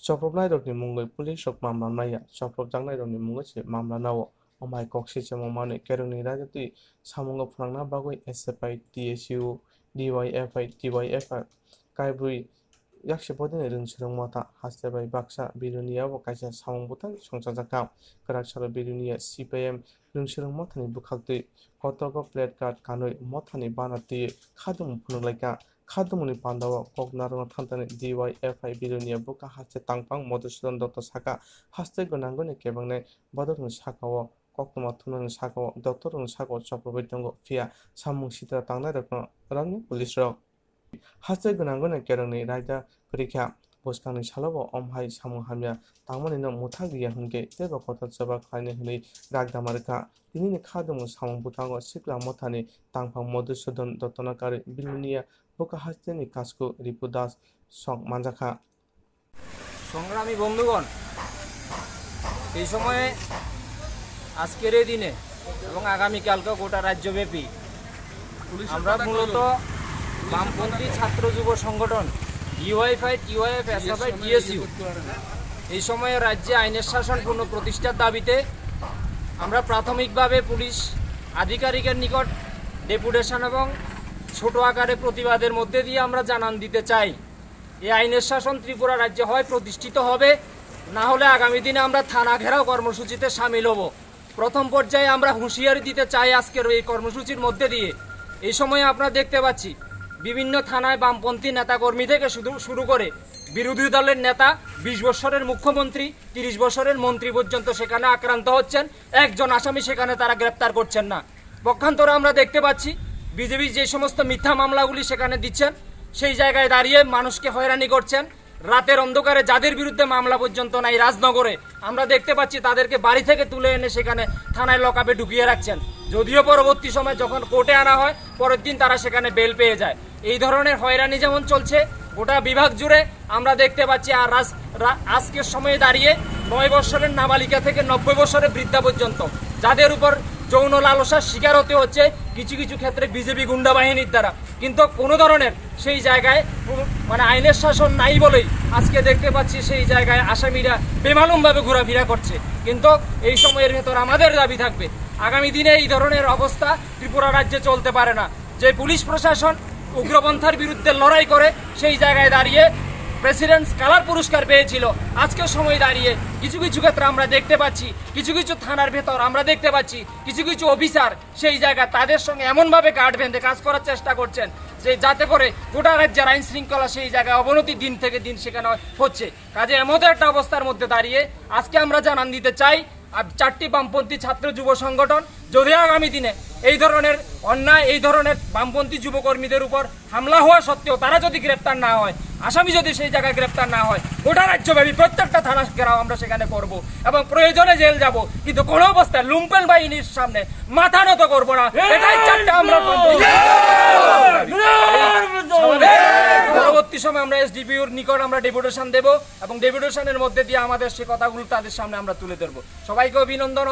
Choprobnai rok ni mungoi police rok mamla naya choprobjangnai rok ni mungoi se mamla nao omai koksi chamomani keroni rajati samungo phangna bagoi SFI TSU DYFI TYFI kaibrui yakse podini rungsirong mata hastebai baksa birunia bo kaisa samung butang songchajaka krak salo birunia CPM rungsirong matani bukhakti kotogo plate card kanoi matani banati khadum phunulaika khadumuni pandawa koknarong thantani DYFI birunia buka haste tangpang Madhusudan Dotto saka haste gonangoni kebangne bodorung sakao koktoma thunani sakao doctorung sakao choprobai tongo phia samung sita tangnai rok rangni police rok haste gonangoni kerangni raida porikha boskangni salobo omhai samung hamya tangmani no muthagiya hungke tebo kotor chaba khaini hini ragdamarka tinini khadum samung butango sikla mothani tangpang Madhusudan Dotto kari bilunia buka hasteni kasko ripudas song manjaka সংগ্রামী বন্ধুগণ, এই সময়ে আজকের এই দিনে এবং আগামীকালকে গোটা রাজ্যব্যাপী আমরা মূলত বামপন্থী ছাত্র যুব সংগঠন ইউআইএফআই টিওয়াইএফ এসএফআই টিএসইউ এই সময়ে রাজ্যে আইনের শাসন পুনঃপ্রতিষ্ঠার দাবিতে আমরা প্রাথমিকভাবে পুলিশ আধিকারিকের নিকট ডেপুটেশন এবং ছোট আকারে প্রতিবাদের মধ্যে দিয়ে আমরা জানান দিতে চাই এই আইনের শাসন ত্রিপুরা রাজ্যে হয় প্রতিষ্ঠিত হবে, না হলে আগামী দিনে আমরা থানা ঘেরাও কর্মসূচিতে সামিল হব। প্রথম পর্যায়ে আমরা হুঁশিয়ারি দিতে চাই আজকের এই কর্মসূচির মধ্যে দিয়ে। এই সময়ে আপনারা দেখতে পাচ্ছি বিভিন্ন থানায় বামপন্থী নেতাকর্মী থেকে শুরু করে বিরোধী দলের নেতা 20 বছরের মুখ্যমন্ত্রী 30 বছরের মন্ত্রী পর্যন্ত সেখানে আক্রান্ত হচ্ছেন, একজন আসামি সেখানে তারা গ্রেপ্তার করছেন না। পক্ষান্তরে আমরা দেখতে পাচ্ছি বিজেপি যে সমস্ত মিথ্যা মামলাগুলি সেখানে দিচ্ছেন সেই জায়গায় দাঁড়িয়ে মানুষকে হয়রানি করছেন। রাতের অন্ধকারে যাদের বিরুদ্ধে মামলা পর্যন্ত নাই রাজনগরে আমরা দেখতে পাচ্ছি তাদেরকে বাড়ি থেকে তুলে এনে সেখানে থানায় লকআপে ঢুকিয়ে রাখছেন, যদিও পরবর্তী সময় যখন কোর্টে আনা হয় পরের দিন তারা সেখানে বেল পেয়ে যায়। এই ধরনের হয়রানি যেমন চলছে গোটা বিভাগ জুড়ে আমরা দেখতে পাচ্ছি। আর আজকের সময়ে দাঁড়িয়ে 9 বছরের নাবালিকা থেকে 90 বছরের বৃদ্ধা পর্যন্ত যাদের উপর যৌন লালসার শিকার হতে হচ্ছে কিছু কিছু ক্ষেত্রে বিজেপি গুন্ডা বাহিনীর দ্বারা, কিন্তু কোনো ধরনের সেই জায়গায় মানে আইনের শাসন নাই বলেই আজকে দেখতে পাচ্ছি সেই জায়গায় আসামিরা বেমালুমভাবে ঘোরাফেরা করছে। কিন্তু এই সময়ের ভেতর আমাদের দাবি থাকবে আগামী দিনে এই ধরনের অবস্থা ত্রিপুরা রাজ্যে চলতে পারে না। যে পুলিশ প্রশাসন উগ্রপন্থার বিরুদ্ধে লড়াই করে সেই জায়গায় দাঁড়িয়ে প্রেসিডেন্টস কালার পুরস্কার পেয়েছিল, আজকের সময় দাঁড়িয়ে কিছু কিছু ক্ষেত্রে আমরা দেখতে পাচ্ছি কিছু কিছু থানার ভেতর আমরা দেখতে পাচ্ছি কিছু কিছু অফিসার সেই জায়গায় তাদের সঙ্গে এমনভাবে গার্ড বেঁধে কাজ করার চেষ্টা করছেন যে যাতে করে গোটা রাজ্যের আইন শৃঙ্খলা সেই জায়গায় অবনতি দিন থেকে দিন সেখানে হচ্ছে। কাজে এমন একটা অবস্থার মধ্যে দাঁড়িয়ে আজকে আমরা জানান দিতে চাই আর 4টি বামপন্থী ছাত্র যুব সংগঠন যদি আগামী দিনে এই ধরনের অন্যায় এই ধরনের বামপন্থী যুবকর্মীদের উপর হামলা হওয়া সত্ত্বেও তারা যদি গ্রেপ্তার না হয়, আসামি যদি সেই জায়গায় গ্রেপ্তার না হয়, গোটা রাজ্যব্যাপী প্রত্যেকটা থানা ঘেরাও আমরা সেখানে করব এবং প্রয়োজনে জেল যাব, কিন্তু কোনো অবস্থায় লুম্পেন বাহিনীর সামনে মাথা নত করবো না। এটাই 4টা আমরা পরবর্তী সময় আমরা এসডিপিওর নিকট আমরা ডেপুটেশন দেব এবং ডেপুটেশনের মধ্যে দিয়ে আমাদের সে কথাগুলো তাদের সামনে আমরা তুলে ধরবো। সবাইকে অভিনন্দন।